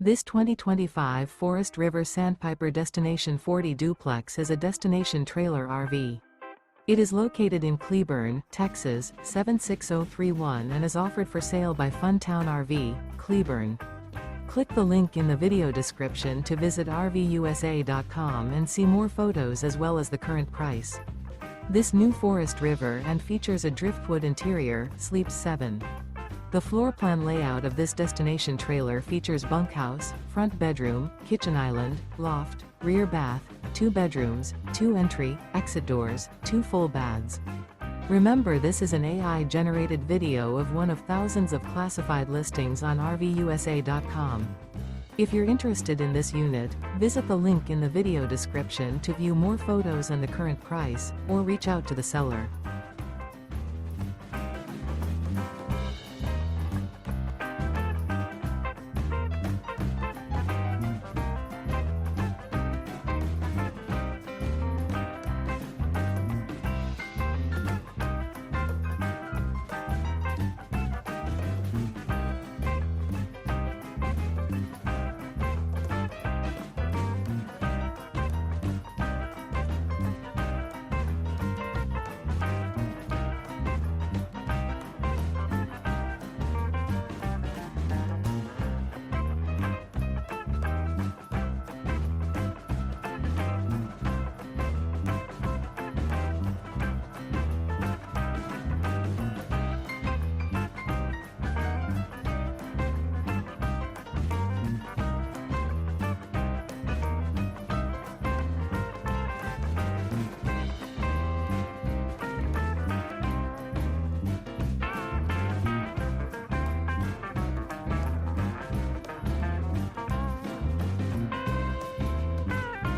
This 2025 Forest River Sandpiper Destination 40 duplex is a destination trailer RV. It is located in Cleburne, Texas, 76031 and is offered for sale by Funtown RV, Cleburne. Click the link in the video description to visit RVUSA.com and see more photos as well as the current price. This new Forest River and features a driftwood interior, sleeps 7. The floor plan layout of this destination trailer features bunkhouse, front bedroom, kitchen island, loft, rear bath, 2 bedrooms, 2 entry, exit doors, 2 full baths. Remember, this is an AI-generated video of one of thousands of classified listings on RVUSA.com. If you're interested in this unit, visit the link in the video description to view more photos and the current price, or reach out to the seller.